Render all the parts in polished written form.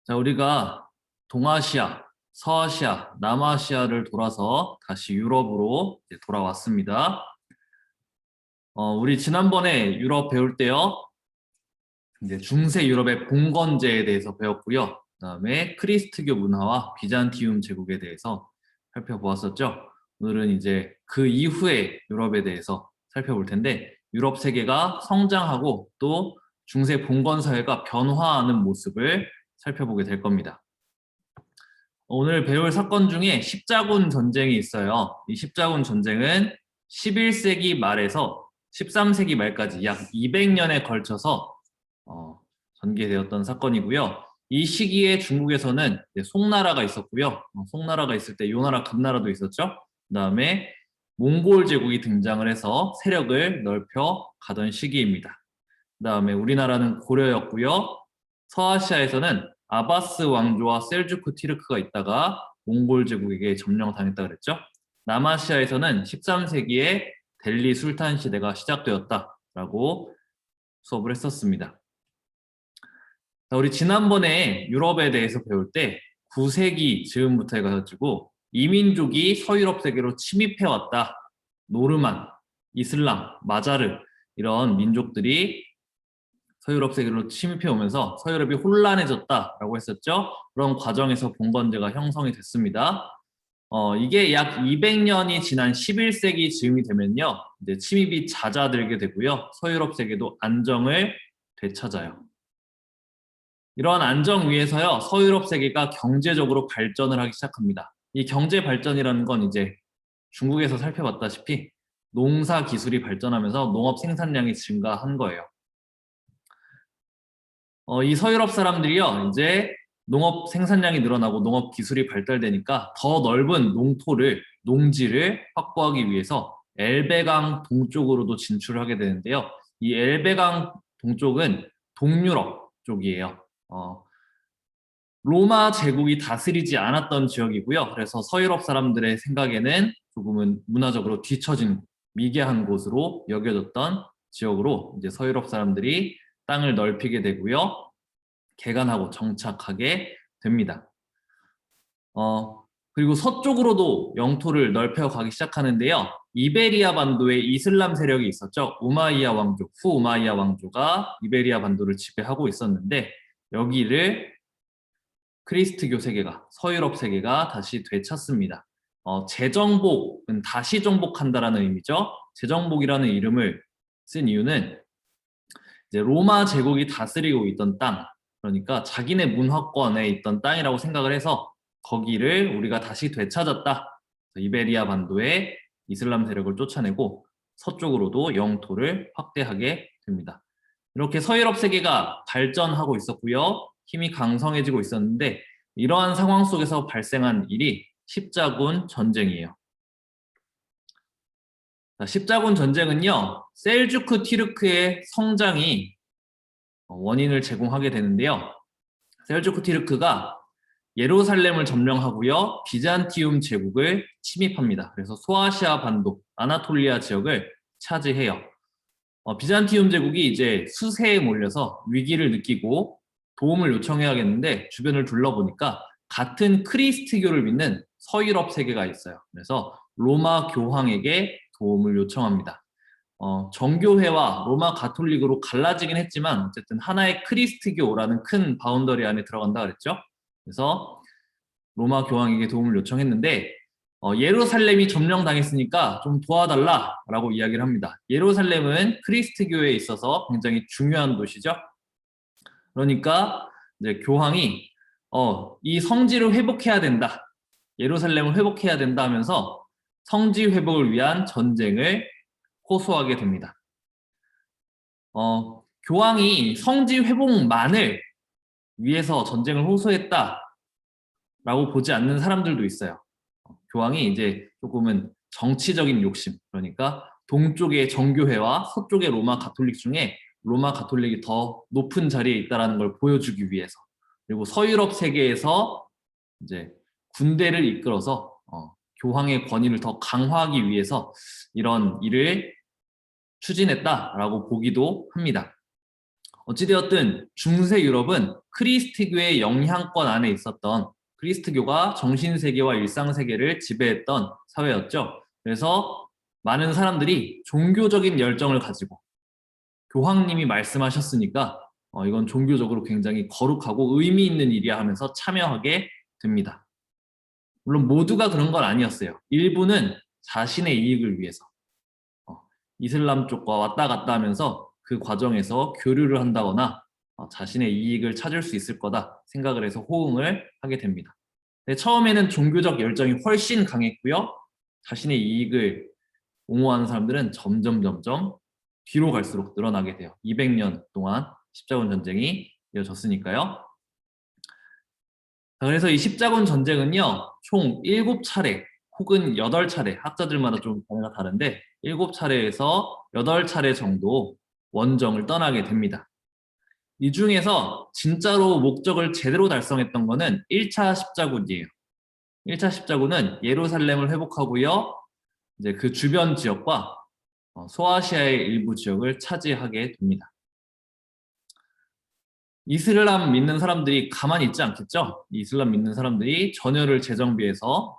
자, 우리가 동아시아, 서아시아, 남아시아를 돌아서 다시 유럽으로 이제 돌아왔습니다. 우리 지난번에 유럽 배울 때요, 이제 중세 유럽의 봉건제에 대해서 배웠고요. 그다음에 크리스트교 문화와 비잔티움 제국에 대해서 살펴보았었죠. 오늘은 이제 그 이후의 유럽에 대해서 살펴볼 텐데, 유럽 세계가 성장하고 또 중세 봉건 사회가 변화하는 모습을 살펴보게 될 겁니다. 오늘 배울 사건 중에 십자군 전쟁이 있어요. 이 십자군 전쟁은 11세기 말에서 13세기 말까지 약 200년에 걸쳐서 전개되었던 사건이고요. 이 시기에 중국에서는 송나라가 있었고요. 송나라가 있을 때 요나라 금나라도 있었죠. 그다음에 몽골 제국이 등장을 해서 세력을 넓혀 가던 시기입니다. 그다음에 우리나라는 고려였고요. 서아시아에서는 아바스 왕조와 셀주크 티르크가 있다가 몽골 제국에게 점령당했다 그랬죠. 남아시아에서는 13세기에 델리 술탄 시대가 시작되었다라고 수업을 했었습니다. 자, 우리 지난번에 유럽에 대해서 배울 때 9세기 즈음부터 해가지고 이민족이 서유럽 세계로 침입해왔다. 노르만, 이슬람, 마자르 이런 민족들이 서유럽 세계로 침입해 오면서 서유럽이 혼란해졌다라고 했었죠. 그런 과정에서 봉건제가 형성이 됐습니다. 이게 약 200년이 지난 11세기 즈음이 되면요, 이제 침입이 잦아들게 되고요, 서유럽 세계도 안정을 되찾아요. 이러한 안정 위에서요, 서유럽 세계가 경제적으로 발전을 하기 시작합니다. 이 경제 발전이라는 건 이제 중국에서 살펴봤다시피 농사 기술이 발전하면서 농업 생산량이 증가한 거예요. 이 서유럽 사람들이요, 이제 농업 생산량이 늘어나고 농업 기술이 발달되니까 더 넓은 농지를 확보하기 위해서 엘베강 동쪽으로도 진출하게 되는데요. 이 엘베강 동쪽은 동유럽 쪽이에요. 로마 제국이 다스리지 않았던 지역이고요. 그래서 서유럽 사람들의 생각에는 조금은 문화적으로 뒤처진 미개한 곳으로 여겨졌던 지역으로 이제 서유럽 사람들이 땅을 넓히게 되고요. 개간하고 정착하게 됩니다. 그리고 서쪽으로도 영토를 넓혀가기 시작하는데요. 이베리아 반도에 이슬람 세력이 있었죠. 우마이야 왕조, 후우마이야 왕조가 이베리아 반도를 지배하고 있었는데 여기를 크리스트교 세계가, 서유럽 세계가 다시 되찾습니다. 재정복은 다시 정복한다라는 의미죠. 재정복이라는 이름을 쓴 이유는 이제 로마 제국이 다스리고 있던 땅, 그러니까 자기네 문화권에 있던 땅이라고 생각을 해서 거기를 우리가 다시 되찾았다. 이베리아 반도에 이슬람 세력을 쫓아내고 서쪽으로도 영토를 확대하게 됩니다. 이렇게 서유럽 세계가 발전하고 있었고요. 힘이 강성해지고 있었는데 이러한 상황 속에서 발생한 일이 십자군 전쟁이에요. 자, 십자군 전쟁은요, 셀주크 티르크의 성장이 원인을 제공하게 되는데요. 셀주크 티르크가 예루살렘을 점령하고요, 비잔티움 제국을 침입합니다. 그래서 소아시아 반도, 아나톨리아 지역을 차지해요. 비잔티움 제국이 이제 수세에 몰려서 위기를 느끼고 도움을 요청해야겠는데 주변을 둘러보니까 같은 크리스트교를 믿는 서유럽 세계가 있어요. 그래서 로마 교황에게 도움을 요청합니다. 정교회와 로마 가톨릭으로 갈라지긴 했지만 어쨌든 하나의 크리스트교라는 큰 바운더리 안에 들어간다 그랬죠. 그래서 로마 교황에게 도움을 요청했는데 예루살렘이 점령당했으니까 좀 도와달라라고 이야기를 합니다. 예루살렘은 크리스트교에 있어서 굉장히 중요한 도시죠. 그러니까 이제 교황이 이 성지를 회복해야 된다. 예루살렘을 회복해야 된다 하면서 성지 회복을 위한 전쟁을 호소하게 됩니다. 교황이 성지 회복만을 위해서 전쟁을 호소했다라고 보지 않는 사람들도 있어요. 교황이 이제 조금은 정치적인 욕심, 그러니까 동쪽의 정교회와 서쪽의 로마 가톨릭 중에 로마 가톨릭이 더 높은 자리에 있다는 걸 보여주기 위해서, 그리고 서유럽 세계에서 이제 군대를 이끌어서 교황의 권위를 더 강화하기 위해서 이런 일을 추진했다라고 보기도 합니다. 어찌되었든 중세 유럽은 크리스트교의 영향권 안에 있었던, 크리스트교가 정신세계와 일상세계를 지배했던 사회였죠. 그래서 많은 사람들이 종교적인 열정을 가지고 교황님이 말씀하셨으니까 이건 종교적으로 굉장히 거룩하고 의미 있는 일이야 하면서 참여하게 됩니다. 물론 모두가 그런 건 아니었어요. 일부는 자신의 이익을 위해서 이슬람 쪽과 왔다 갔다 하면서 그 과정에서 교류를 한다거나 자신의 이익을 찾을 수 있을 거다 생각을 해서 호응을 하게 됩니다. 근데 처음에는 종교적 열정이 훨씬 강했고요. 자신의 이익을 옹호하는 사람들은 점점 뒤로 갈수록 늘어나게 돼요. 200년 동안 십자군 전쟁이 이어졌으니까요. 그래서 이 십자군 전쟁은요, 총 7차례 혹은 8차례, 학자들마다 좀 견해가 다른데 7차례에서 8차례 정도 원정을 떠나게 됩니다. 이 중에서 진짜로 목적을 제대로 달성했던 거는 1차 십자군이에요. 1차 십자군은 예루살렘을 회복하고요, 이제 그 주변 지역과 소아시아의 일부 지역을 차지하게 됩니다. 이슬람 믿는 사람들이 가만히 있지 않겠죠? 이슬람 믿는 사람들이 전열을 재정비해서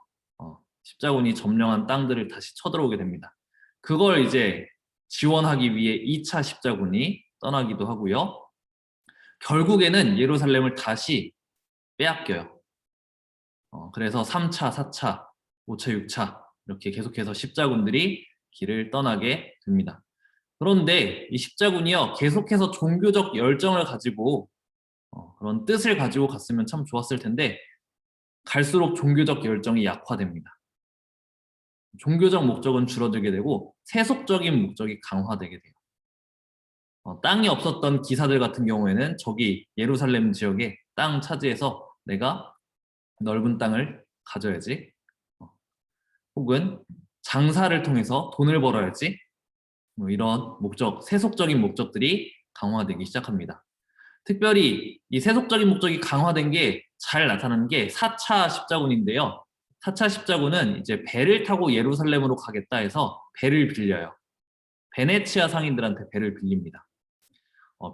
십자군이 점령한 땅들을 다시 쳐들어오게 됩니다. 그걸 이제 지원하기 위해 2차 십자군이 떠나기도 하고요. 결국에는 예루살렘을 다시 빼앗겨요. 그래서 3차, 4차, 5차, 6차 이렇게 계속해서 십자군들이 길을 떠나게 됩니다. 그런데 이 십자군이요, 계속해서 종교적 열정을 가지고 그런 뜻을 가지고 갔으면 참 좋았을 텐데 갈수록 종교적 열정이 약화됩니다. 종교적 목적은 줄어들게 되고 세속적인 목적이 강화되게 돼요. 땅이 없었던 기사들 같은 경우에는 저기 예루살렘 지역에 땅 차지해서 내가 넓은 땅을 가져야지, 혹은 장사를 통해서 돈을 벌어야지, 뭐 이런 목적, 세속적인 목적들이 강화되기 시작합니다. 특별히 이 세속적인 목적이 강화된 게 잘 나타나는 게 4차 십자군인데요. 4차 십자군은 이제 배를 타고 예루살렘으로 가겠다 해서 배를 빌려요. 베네치아 상인들한테 배를 빌립니다.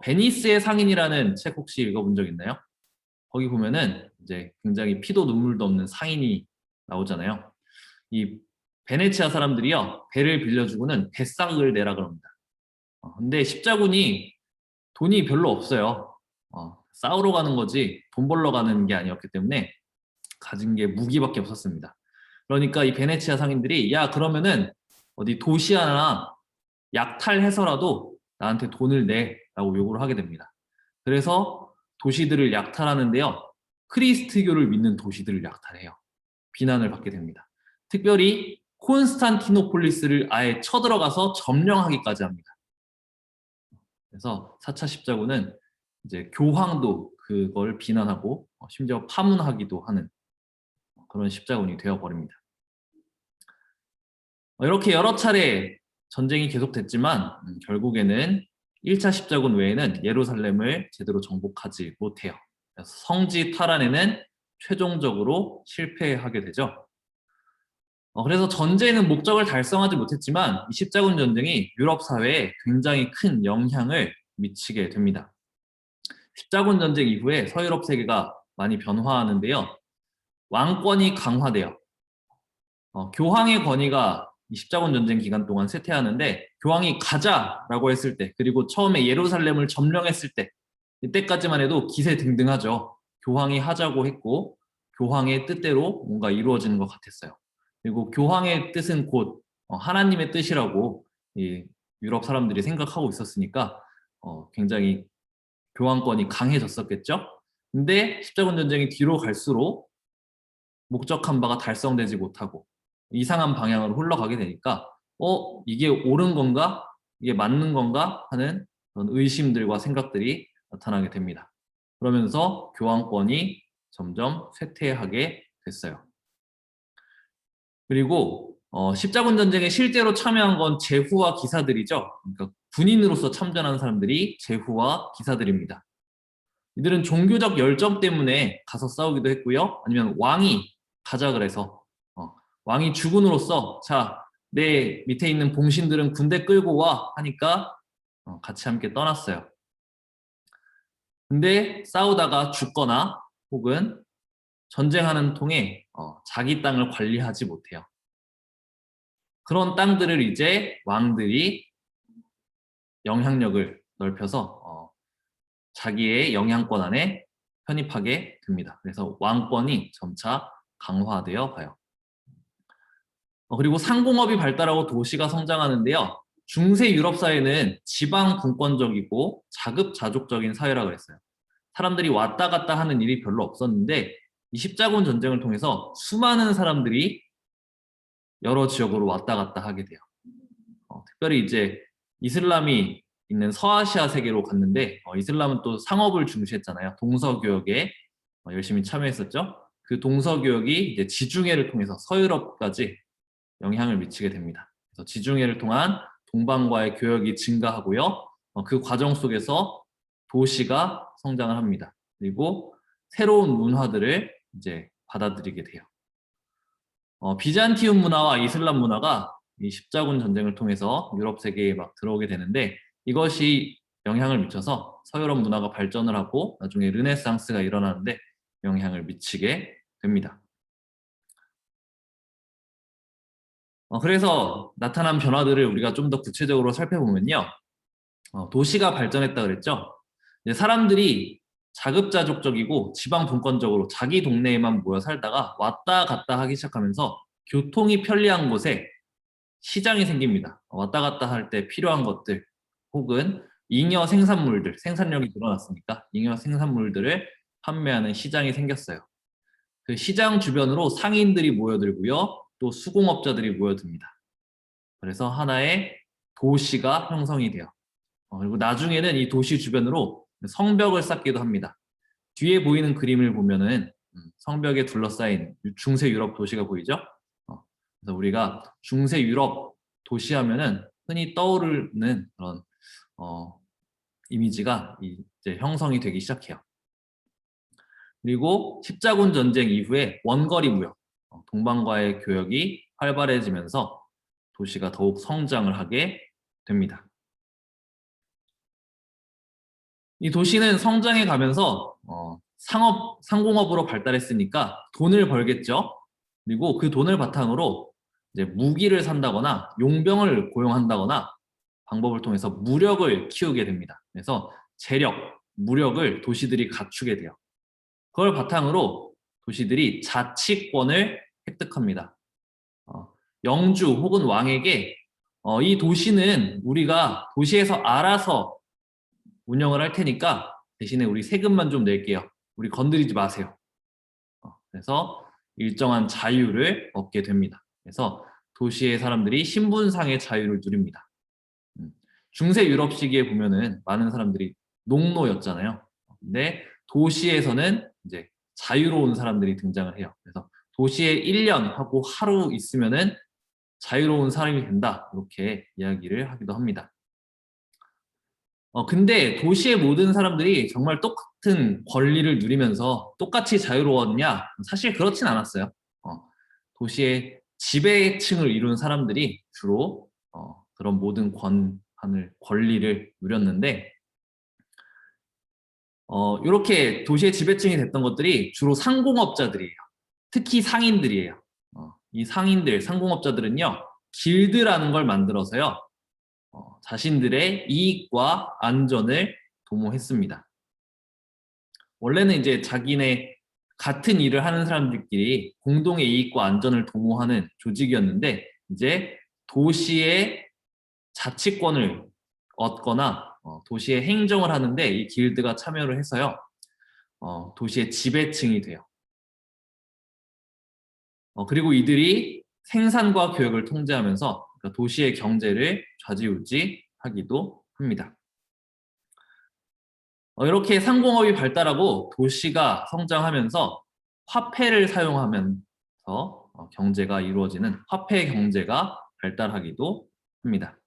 베니스의 상인이라는 책 혹시 읽어본 적 있나요? 거기 보면은 이제 굉장히 피도 눈물도 없는 상인이 나오잖아요. 이 베네치아 사람들이요, 배를 빌려주고는 뱃삭을 내라 그럽니다. 근데 십자군이 돈이 별로 없어요. 싸우러 가는 거지 돈 벌러 가는 게 아니었기 때문에 가진 게 무기밖에 없었습니다. 그러니까 이 베네치아 상인들이 야, 그러면은 어디 도시 하나 약탈해서라도 나한테 돈을 내라고 요구를 하게 됩니다. 그래서 도시들을 약탈하는데요, 크리스트교를 믿는 도시들을 약탈해요. 비난을 받게 됩니다. 특별히 콘스탄티노폴리스를 아예 쳐들어가서 점령하기까지 합니다. 그래서 4차 십자군은 이제 교황도 그걸 비난하고 심지어 파문하기도 하는 그런 십자군이 되어버립니다. 이렇게 여러 차례 전쟁이 계속됐지만 결국에는 1차 십자군 외에는 예루살렘을 제대로 정복하지 못해요. 그래서 성지 탈환에는 최종적으로 실패하게 되죠. 그래서 전쟁은 목적을 달성하지 못했지만 이 십자군 전쟁이 유럽 사회에 굉장히 큰 영향을 미치게 됩니다. 십자군 전쟁 이후에 서유럽 세계가 많이 변화하는데요. 왕권이 강화돼요. 교황의 권위가 이 십자군 전쟁 기간 동안 쇠퇴하는데 교황이 가자라고 했을 때, 그리고 처음에 예루살렘을 점령했을 때, 이때까지만 해도 기세등등하죠. 교황이 하자고 했고 교황의 뜻대로 뭔가 이루어지는 것 같았어요. 그리고 교황의 뜻은 곧 하나님의 뜻이라고 이 유럽 사람들이 생각하고 있었으니까 굉장히 교황권이 강해졌었겠죠. 근데 십자군 전쟁이 뒤로 갈수록 목적한 바가 달성되지 못하고 이상한 방향으로 흘러가게 되니까 이게 옳은 건가? 이게 맞는 건가? 하는 그런 의심들과 생각들이 나타나게 됩니다. 그러면서 교황권이 점점 쇠퇴하게 됐어요. 그리고 십자군 전쟁에 실제로 참여한 건 제후와 기사들이죠. 그러니까 군인으로서 참전한 사람들이 제후와 기사들입니다. 이들은 종교적 열정 때문에 가서 싸우기도 했고요. 아니면 왕이 가자 그래서 왕이 주군으로서 자, 내 밑에 있는 봉신들은 군대 끌고 와 하니까 같이 함께 떠났어요. 근데 싸우다가 죽거나 혹은 전쟁하는 통에 자기 땅을 관리하지 못해요. 그런 땅들을 이제 왕들이 영향력을 넓혀서 자기의 영향권 안에 편입하게 됩니다. 그래서 왕권이 점차 강화되어 가요. 그리고 상공업이 발달하고 도시가 성장하는데요. 중세 유럽 사회는 지방 분권적이고 자급자족적인 사회라고 했어요. 사람들이 왔다 갔다 하는 일이 별로 없었는데 이 십자군 전쟁을 통해서 수많은 사람들이 여러 지역으로 왔다 갔다 하게 돼요. 특별히 이제 이슬람이 있는 서아시아 세계로 갔는데 이슬람은 또 상업을 중시했잖아요. 동서교역에 열심히 참여했었죠. 그 동서교역이 이제 지중해를 통해서 서유럽까지 영향을 미치게 됩니다. 그래서 지중해를 통한 동방과의 교역이 증가하고요. 그 과정 속에서 도시가 성장을 합니다. 그리고 새로운 문화들을 이제 받아들이게 돼요. 비잔티움 문화와 이슬람 문화가 이 십자군 전쟁을 통해서 유럽 세계에 막 들어오게 되는데 이것이 영향을 미쳐서 서유럽 문화가 발전을 하고 나중에 르네상스가 일어나는데 영향을 미치게 됩니다. 그래서 나타난 변화들을 우리가 좀 더 구체적으로 살펴보면요. 도시가 발전했다 그랬죠. 이제 사람들이 자급자족적이고 지방 분권적으로 자기 동네에만 모여 살다가 왔다 갔다 하기 시작하면서 교통이 편리한 곳에 시장이 생깁니다. 왔다 갔다 할 때 필요한 것들 혹은 잉여 생산물들, 생산력이 늘어났으니까 잉여 생산물들을 판매하는 시장이 생겼어요. 그 시장 주변으로 상인들이 모여들고요. 또 수공업자들이 모여듭니다. 그래서 하나의 도시가 형성이 돼요. 그리고 나중에는 이 도시 주변으로 성벽을 쌓기도 합니다. 뒤에 보이는 그림을 보면은 성벽에 둘러싸인 중세 유럽 도시가 보이죠? 그래서 우리가 중세 유럽 도시 하면은 흔히 떠오르는 그런 이미지가 이제 형성이 되기 시작해요. 그리고 십자군 전쟁 이후에 원거리 무역, 동방과의 교역이 활발해지면서 도시가 더욱 성장을 하게 됩니다. 이 도시는 성장해 가면서 상공업으로 발달했으니까 돈을 벌겠죠. 그리고 그 돈을 바탕으로 이제 무기를 산다거나 용병을 고용한다거나 방법을 통해서 무력을 키우게 됩니다. 그래서 재력, 무력을 도시들이 갖추게 돼요. 그걸 바탕으로 도시들이 자치권을 획득합니다. 영주 혹은 왕에게 이 도시는 우리가 도시에서 알아서 운영을 할 테니까 대신에 우리 세금만 좀 낼게요. 우리 건드리지 마세요. 그래서 일정한 자유를 얻게 됩니다. 그래서 도시의 사람들이 신분상의 자유를 누립니다. 중세 유럽 시기에 보면은 많은 사람들이 농노였잖아요. 근데 도시에서는 이제 자유로운 사람들이 등장을 해요. 그래서 도시에 1년 하고 하루 있으면은 자유로운 사람이 된다. 이렇게 이야기를 하기도 합니다. 근데 도시의 모든 사람들이 정말 똑같은 권리를 누리면서 똑같이 자유로웠냐? 사실 그렇진 않았어요. 도시의 지배층을 이룬 사람들이 주로 그런 모든 권리를 누렸는데 이렇게 도시의 지배층이 됐던 것들이 주로 상공업자들이에요. 특히 상인들이에요. 이 상인들, 상공업자들은요, 길드라는 걸 만들어서요, 자신들의 이익과 안전을 도모했습니다. 원래는 이제 자기네 같은 일을 하는 사람들끼리 공동의 이익과 안전을 도모하는 조직이었는데 이제 도시의 자치권을 얻거나 도시의 행정을 하는데 이 길드가 참여를 해서요. 도시의 지배층이 돼요. 그리고 이들이 생산과 교역을 통제하면서 그러니까 도시의 경제를 좌지우지하기도 합니다. 이렇게 상공업이 발달하고 도시가 성장하면서 화폐를 사용하면서 경제가 이루어지는 화폐 경제가 발달하기도 합니다.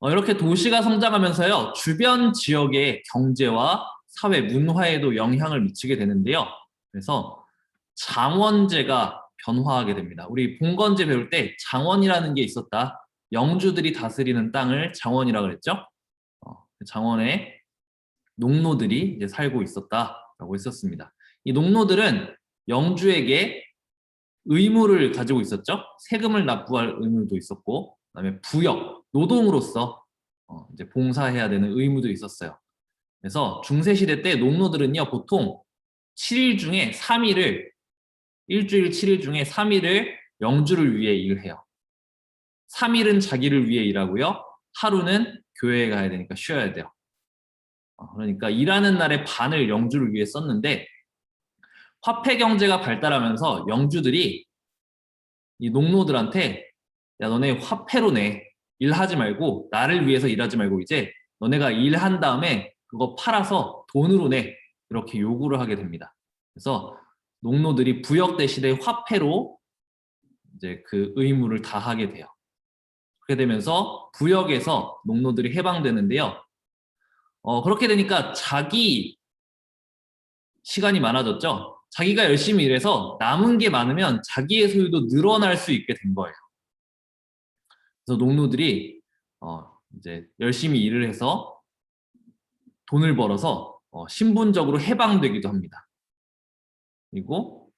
이렇게 도시가 성장하면서요, 주변 지역의 경제와 사회, 문화에도 영향을 미치게 되는데요. 그래서 장원제가 변화하게 됩니다. 우리 봉건제 배울 때 장원이라는 게 있었다. 영주들이 다스리는 땅을 장원이라고 그랬죠. 장원에 농노들이 이제 살고 있었다라고 했었습니다. 이 농노들은 영주에게 의무를 가지고 있었죠. 세금을 납부할 의무도 있었고, 그다음에 부역, 노동으로서 이제 봉사해야 되는 의무도 있었어요. 그래서 중세 시대 때 농노들은요, 보통 7일 중에 3일을 일주일 7일 중에 3일을 영주를 위해 일해요. 3일은 자기를 위해 일하고요. 하루는 교회에 가야 되니까 쉬어야 돼요. 그러니까 일하는 날의 반을 영주를 위해 썼는데 화폐 경제가 발달하면서 영주들이 이 농노들한테 야 너네 화폐로 내. 일하지 말고 나를 위해서 일하지 말고 이제 너네가 일한 다음에 그거 팔아서 돈으로 내. 이렇게 요구를 하게 됩니다. 그래서 농노들이 부역 대신에 화폐로 이제 그 의무를 다하게 돼요. 그렇게 되면서 부역에서 농노들이 해방되는데요. 그렇게 되니까 자기 시간이 많아졌죠. 자기가 열심히 일해서 남은 게 많으면 자기의 소유도 늘어날 수 있게 된 거예요. 그래서 농노들이 이제 열심히 일을 해서 돈을 벌어서 신분적으로 해방되기도 합니다. 그리고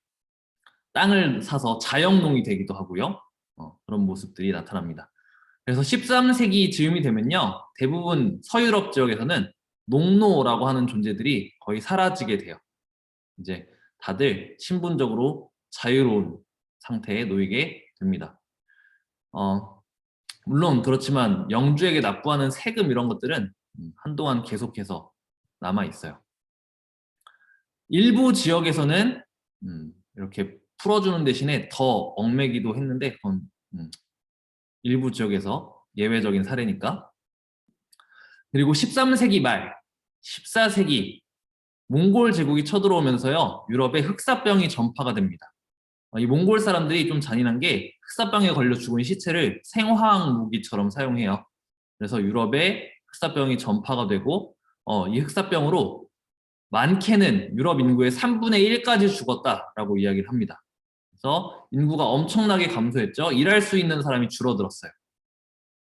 땅을 사서 자영농이 되기도 하고요. 그런 모습들이 나타납니다. 그래서 13세기 즈음이 되면요. 대부분 서유럽 지역에서는 농노라고 하는 존재들이 거의 사라지게 돼요. 이제 다들 신분적으로 자유로운 상태에 놓이게 됩니다. 물론 그렇지만 영주에게 납부하는 세금 이런 것들은 한동안 계속해서 남아 있어요. 일부 지역에서는 이렇게 풀어주는 대신에 더 얽매기도 했는데 그건 일부 지역에서 예외적인 사례니까. 그리고 13세기 말 14세기 몽골 제국이 쳐들어오면서요 유럽에 흑사병이 전파가 됩니다. 이 몽골 사람들이 좀 잔인한 게 흑사병에 걸려 죽은 시체를 생화학 무기처럼 사용해요. 그래서 유럽에 흑사병이 전파가 되고 이 흑사병으로 많게는 유럽 인구의 3분의 1까지 죽었다라고 이야기를 합니다. 그래서 인구가 엄청나게 감소했죠. 일할 수 있는 사람이 줄어들었어요.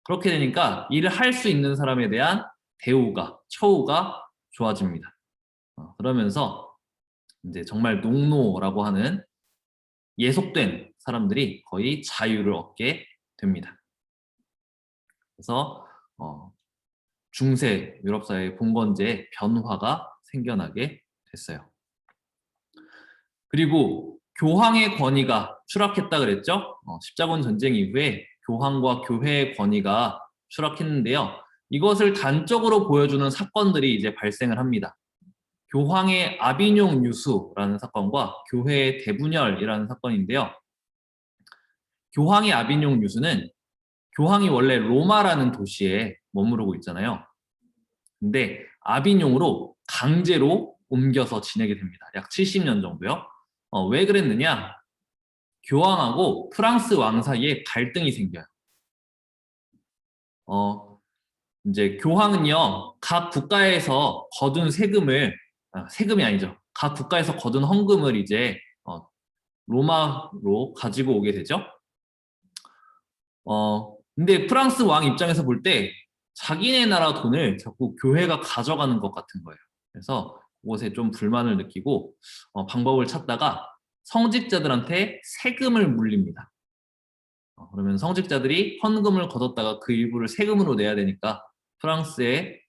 그렇게 되니까 일을 할 수 있는 사람에 대한 대우가, 처우가 좋아집니다. 그러면서 이제 정말 농노라고 하는 예속된 사람들이 거의 자유를 얻게 됩니다. 그래서 중세 유럽 사회의 봉건제의 변화가 생겨나게 됐어요. 그리고 교황의 권위가 추락했다 그랬죠? 십자군 전쟁 이후에 교황과 교회의 권위가 추락했는데요. 이것을 단적으로 보여주는 사건들이 이제 발생을 합니다. 교황의 아비뇽 유수라는 사건과 교회의 대분열이라는 사건인데요. 교황의 아비뇽 유수는 교황이 원래 로마라는 도시에 머무르고 있잖아요. 근데 아비뇽으로 강제로 옮겨서 지내게 됩니다. 약 70년 정도요. 왜 그랬느냐? 교황하고 프랑스 왕 사이에 갈등이 생겨요. 이제 교황은요, 각 국가에서 거둔 세금이 아니죠. 각 국가에서 거둔 헌금을 이제 로마로 가지고 오게 되죠. 근데 프랑스 왕 입장에서 볼 때 자기네 나라 돈을 자꾸 교회가 가져가는 것 같은 거예요. 그래서 그것에 좀 불만을 느끼고 방법을 찾다가 성직자들한테 세금을 물립니다. 그러면 성직자들이 헌금을 거뒀다가 그 일부를 세금으로 내야 되니까 프랑스의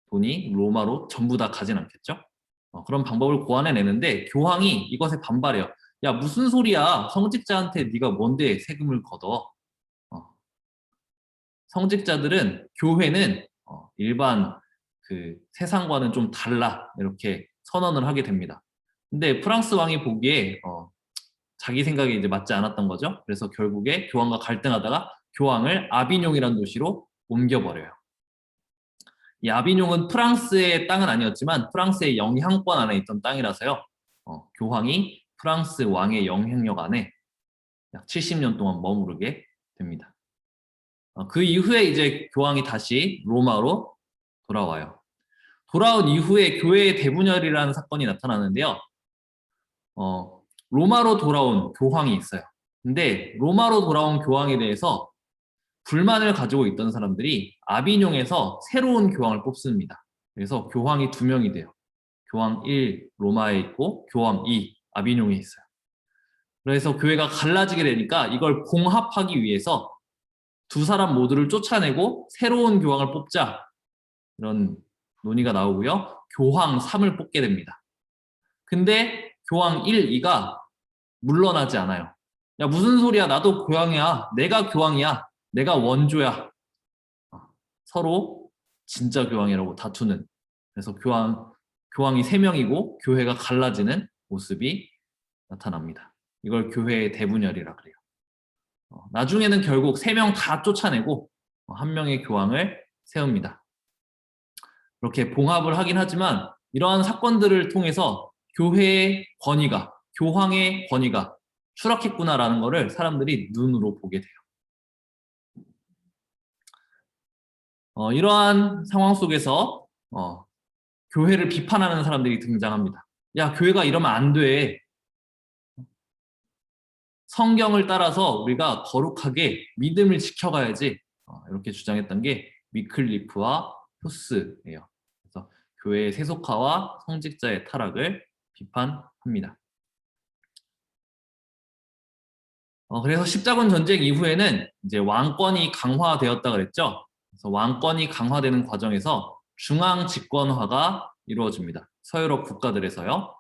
돈이 로마로 전부 다 가진 않겠죠? 그런 방법을 고안해내는데 교황이 이것에 반발해요. 야 무슨 소리야? 성직자한테 네가 뭔데 세금을 걷어? 성직자들은 교회는 일반 그 세상과는 좀 달라 이렇게 선언을 하게 됩니다. 근데 프랑스 왕이 보기에 자기 생각에 이제 맞지 않았던 거죠. 그래서 결국에 교황과 갈등하다가 교황을 아비뇽이라는 도시로 옮겨버려요. 이 아비뇽은 프랑스의 땅은 아니었지만 프랑스의 영향권 안에 있던 땅이라서요. 교황이 프랑스 왕의 영향력 안에 약 70년 동안 머무르게 됩니다. 그 이후에 이제 교황이 다시 로마로 돌아와요. 돌아온 이후에 교회의 대분열이라는 사건이 나타나는데요. 로마로 돌아온 교황이 있어요. 근데 로마로 돌아온 교황에 대해서 불만을 가지고 있던 사람들이 아비뇽에서 새로운 교황을 뽑습니다. 그래서 교황이 2명이 돼요. 교황 1 로마에 있고 교황 2 아비뇽에 있어요. 그래서 교회가 갈라지게 되니까 이걸 봉합하기 위해서 두 사람 모두를 쫓아내고 새로운 교황을 뽑자, 이런 논의가 나오고요. 교황 3을 뽑게 됩니다. 근데 교황 1, 2가 물러나지 않아요. 야, 무슨 소리야? 나도 교황이야. 내가 교황이야. 내가 원조야. 서로 진짜 교황이라고 다투는. 그래서 교황이 3명이고 교회가 갈라지는 모습이 나타납니다. 이걸 교회의 대분열이라 그래요. 나중에는 결국 3명 다 쫓아내고 1명의 교황을 세웁니다. 그렇게 봉합을 하긴 하지만 이러한 사건들을 통해서 교회의 권위가, 교황의 권위가 추락했구나라는 것을 사람들이 눈으로 보게 돼요. 이러한 상황 속에서 교회를 비판하는 사람들이 등장합니다. 야, 교회가 이러면 안 돼. 성경을 따라서 우리가 거룩하게 믿음을 지켜가야지. 이렇게 주장했던 게 위클리프와 후스예요. 그래서 교회의 세속화와 성직자의 타락을 비판합니다. 그래서 십자군 전쟁 이후에는 이제 왕권이 강화되었다 그랬죠. 그래서 왕권이 강화되는 과정에서 중앙 집권화가 이루어집니다. 서유럽 국가들에서요.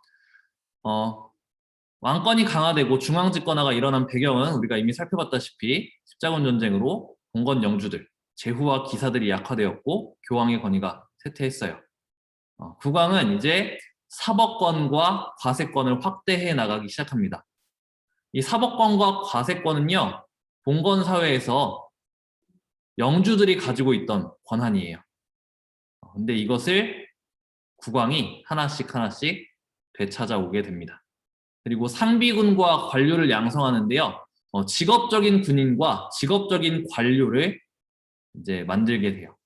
왕권이 강화되고 중앙 집권화가 일어난 배경은 우리가 이미 살펴봤다시피 십자군 전쟁으로 봉건 영주들, 제후와 기사들이 약화되었고 교황의 권위가 쇠퇴했어요. 국왕은 이제 사법권과 과세권을 확대해 나가기 시작합니다. 이 사법권과 과세권은요, 봉건 사회에서 영주들이 가지고 있던 권한이에요. 근데 이것을 국왕이 하나씩 하나씩 되찾아오게 됩니다. 그리고 상비군과 관료를 양성하는데요, 직업적인 군인과 직업적인 관료를 이제 만들게 돼요.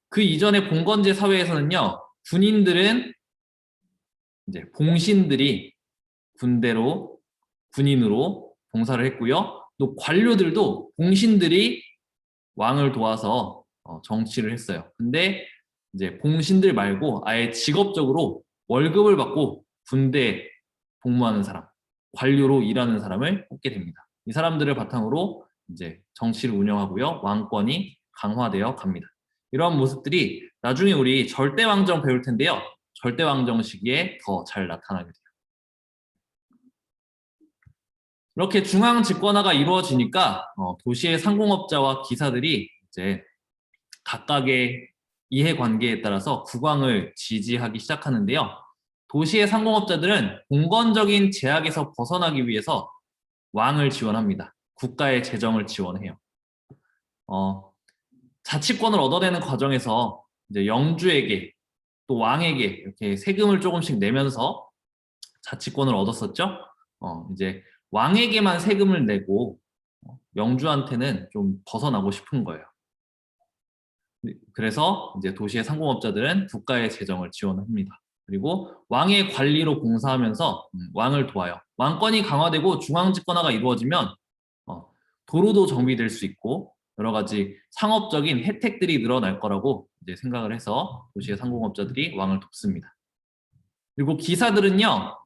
그 이전의 봉건제 사회에서는요, 군인들은 이제 봉신들이 군인으로 봉사를 했고요. 또 관료들도 봉신들이 왕을 도와서 정치를 했어요. 근데 이제 봉신들 말고 아예 직업적으로 월급을 받고 군대에 복무하는 사람, 관료로 일하는 사람을 뽑게 됩니다. 이 사람들을 바탕으로 이제 정치를 운영하고요. 왕권이 강화되어 갑니다. 이러한 모습들이 나중에 우리 절대왕정 배울 텐데요. 절대왕정 시기에 더 잘 나타나게 돼요. 이렇게 중앙 집권화가 이루어지니까 도시의 상공업자와 기사들이 이제 각각의 이해관계에 따라서 국왕을 지지하기 시작하는데요. 도시의 상공업자들은 공건적인 제약에서 벗어나기 위해서 왕을 지원합니다. 국가의 재정을 지원해요. 자치권을 얻어내는 과정에서 이제 영주에게 또 왕에게 이렇게 세금을 조금씩 내면서 자치권을 얻었었죠. 이제 왕에게만 세금을 내고 영주한테는 좀 벗어나고 싶은 거예요. 그래서 이제 도시의 상공업자들은 국가의 재정을 지원합니다. 그리고 왕의 관리로 봉사하면서 왕을 도와요. 왕권이 강화되고 중앙 집권화가 이루어지면 도로도 정비될 수 있고 여러 가지 상업적인 혜택들이 늘어날 거라고 이제 생각을 해서 도시의 상공업자들이 왕을 돕습니다. 그리고 기사들은요,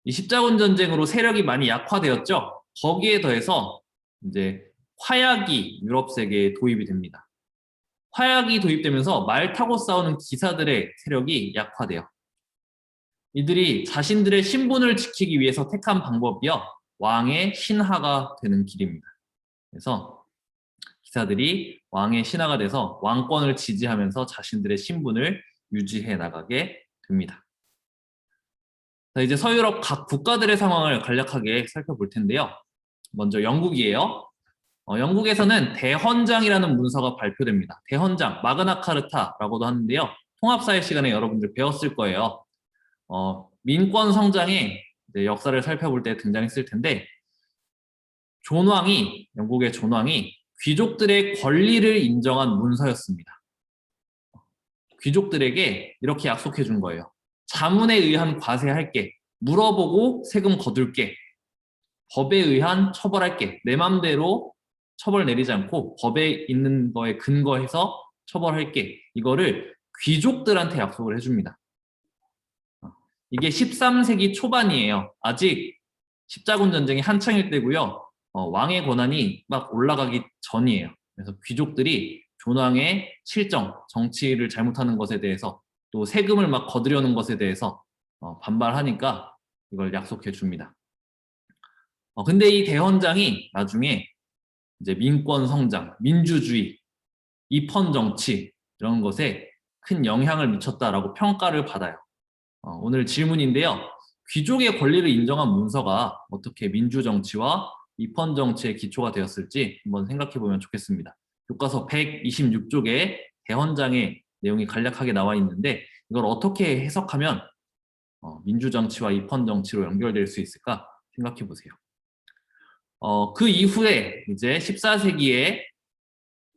이 십자군 전쟁으로 세력이 많이 약화되었죠. 거기에 더해서 이제 화약이 유럽 세계에 도입이 됩니다. 화약이 도입되면서 말 타고 싸우는 기사들의 세력이 약화돼요. 이들이 자신들의 신분을 지키기 위해서 택한 방법이요, 왕의 신하가 되는 길입니다. 그래서 기사들이 왕의 신하가 돼서 왕권을 지지하면서 자신들의 신분을 유지해 나가게 됩니다. 자, 이제 서유럽 각 국가들의 상황을 간략하게 살펴볼 텐데요. 먼저 영국이에요. 영국에서는 대헌장이라는 문서가 발표됩니다. 대헌장, 마그나카르타라고도 하는데요. 통합사회 시간에 여러분들 배웠을 거예요. 민권 성장의 역사를 살펴볼 때 등장했을 텐데, 영국의 존 왕이 귀족들의 권리를 인정한 문서였습니다. 귀족들에게 이렇게 약속해 준 거예요. 자문에 의한 과세할게, 물어보고 세금 거둘게, 법에 의한 처벌할게, 내 맘대로 처벌 내리지 않고 법에 있는 거에 근거해서 처벌할게, 이거를 귀족들한테 약속을 해줍니다. 이게 13세기 초반이에요. 아직 십자군 전쟁이 한창일 때고요. 왕의 권한이 막 올라가기 전이에요. 그래서 귀족들이 존왕의 실정, 정치를 잘못하는 것에 대해서 또 세금을 막 거두려는 것에 대해서 반발하니까 이걸 약속해 줍니다. 근데 이 대헌장이 나중에 이제 민권 성장, 민주주의, 입헌 정치 이런 것에 큰 영향을 미쳤다라고 평가를 받아요. 오늘 질문인데요. 귀족의 권리를 인정한 문서가 어떻게 민주 정치와 입헌 정치의 기초가 되었을지 한번 생각해 보면 좋겠습니다. 교과서 126쪽에 대헌장의 내용이 간략하게 나와 있는데 이걸 어떻게 해석하면 민주 정치와 입헌 정치로 연결될 수 있을까 생각해 보세요. 그 이후에 이제 14세기에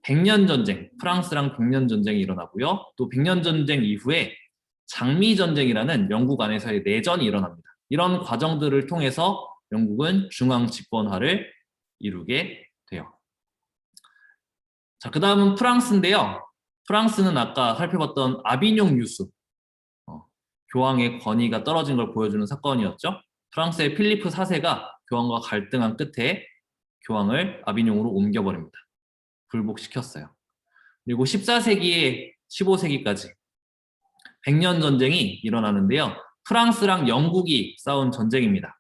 백년 전쟁, 프랑스랑 백년 전쟁이 일어나고요. 또 백년 전쟁 이후에 장미 전쟁이라는 영국 안에서의 내전이 일어납니다. 이런 과정들을 통해서 영국은 중앙 집권화를 이루게 돼요. 자, 그 다음은 프랑스인데요. 프랑스는 아까 살펴봤던 아비뇽 유수, 교황의 권위가 떨어진 걸 보여주는 사건이었죠. 프랑스의 필리프 4세가 교황과 갈등한 끝에 교황을 아비뇽으로 옮겨버립니다. 굴복시켰어요. 그리고 14세기에 15세기까지 백년 전쟁이 일어나는데요. 프랑스랑 영국이 싸운 전쟁입니다.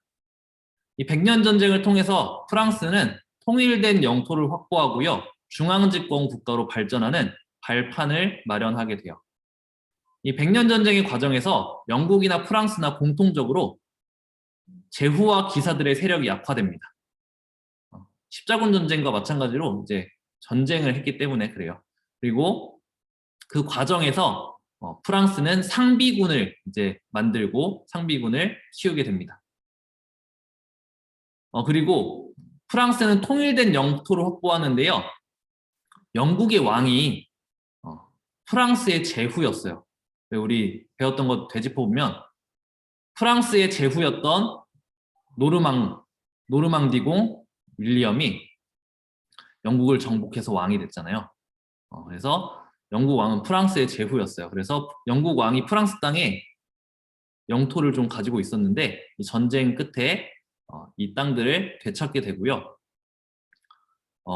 이 백년 전쟁을 통해서 프랑스는 통일된 영토를 확보하고요. 중앙집권 국가로 발전하는 발판을 마련하게 돼요. 이 백년 전쟁의 과정에서 영국이나 프랑스나 공통적으로 제후와 기사들의 세력이 약화됩니다. 십자군 전쟁과 마찬가지로 이제 전쟁을 했기 때문에 그래요. 그리고 그 과정에서 프랑스는 상비군을 이제 만들고 상비군을 키우게 됩니다. 그리고 프랑스는 통일된 영토를 확보하는데요. 영국의 왕이 프랑스의 제후였어요. 우리 배웠던 거 되짚어보면 프랑스의 제후였던 노르망디공 윌리엄이 영국을 정복해서 왕이 됐잖아요. 그래서 영국 왕은 프랑스의 제후였어요. 그래서 영국 왕이 프랑스 땅에 영토를 좀 가지고 있었는데 이 전쟁 끝에 이 땅들을 되찾게 되고요.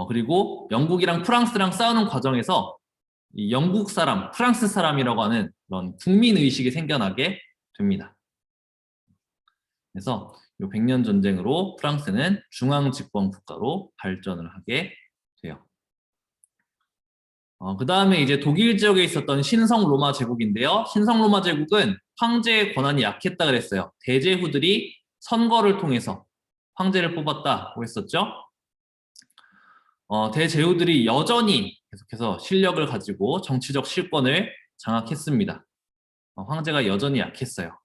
그리고 영국이랑 프랑스랑 싸우는 과정에서 이 영국 사람, 프랑스 사람이라고 하는 그런 국민의식이 생겨나게 됩니다. 그래서 이 백년 전쟁으로 프랑스는 중앙집권 국가로 발전을 하게 돼요. 그 다음에 이제 독일 지역에 있었던 신성 로마 제국인데요. 신성 로마 제국은 황제의 권한이 약했다 그랬어요. 대제후들이 선거를 통해서 황제를 뽑았다고 했었죠. 대제후들이 여전히 계속해서 실력을 가지고 정치적 실권을 장악했습니다. 황제가 여전히 약했어요.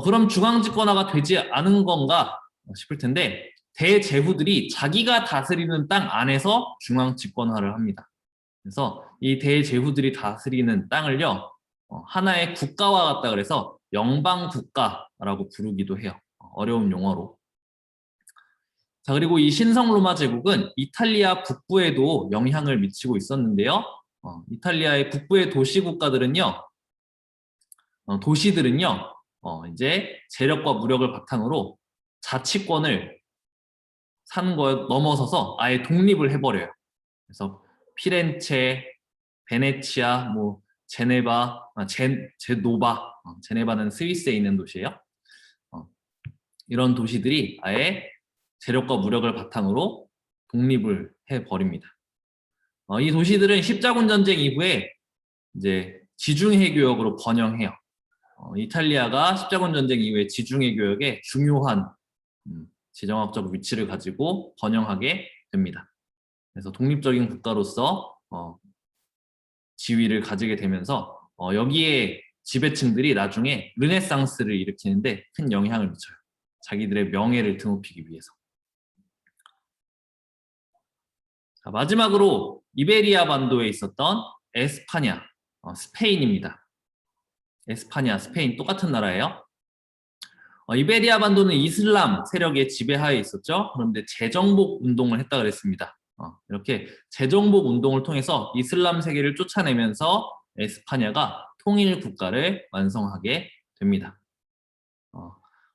그럼 중앙집권화가 되지 않은 건가 싶을 텐데 대제후들이 자기가 다스리는 땅 안에서 중앙집권화를 합니다. 그래서 이 대제후들이 다스리는 땅을요 하나의 국가와 같다 그래서 영방국가라고 부르기도 해요. 어려운 용어로. 자, 그리고 이 신성 로마 제국은 이탈리아 북부에도 영향을 미치고 있었는데요. 이탈리아의 북부의 도시국가들은요, 도시들은요, 이제 재력과 무력을 바탕으로 자치권을 산 거에 넘어서서 아예 독립을 해버려요. 그래서 피렌체, 베네치아, 뭐 제네바, 제노바, 제네바는 스위스에 있는 도시예요. 이런 도시들이 아예 재력과 무력을 바탕으로 독립을 해버립니다. 이 도시들은 십자군 전쟁 이후에 이제 지중해 교역으로 번영해요. 이탈리아가 십자군 전쟁 이후에 지중해 교역에 중요한 지정학적 위치를 가지고 번영하게 됩니다. 그래서 독립적인 국가로서 지위를 가지게 되면서 여기에 지배층들이 나중에 르네상스를 일으키는데 큰 영향을 미쳐요. 자기들의 명예를 드높이기 위해서. 자, 마지막으로 이베리아 반도에 있었던 에스파냐, 스페인입니다. 에스파냐, 스페인 똑같은 나라예요. 이베리아 반도는 이슬람 세력의 지배하에 있었죠. 그런데 재정복 운동을 했다 그랬습니다. 이렇게 재정복 운동을 통해서 이슬람 세계를 쫓아내면서 에스파냐가 통일 국가를 완성하게 됩니다.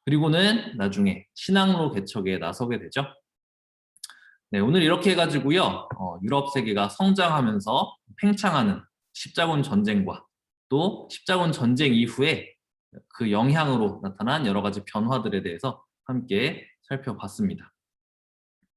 그리고는 나중에 신항로 개척에 나서게 되죠. 네, 오늘 이렇게 해가지고요. 유럽 세계가 성장하면서 팽창하는 십자군 전쟁과 또 십자군 전쟁 이후에 그 영향으로 나타난 여러 가지 변화들에 대해서 함께 살펴봤습니다.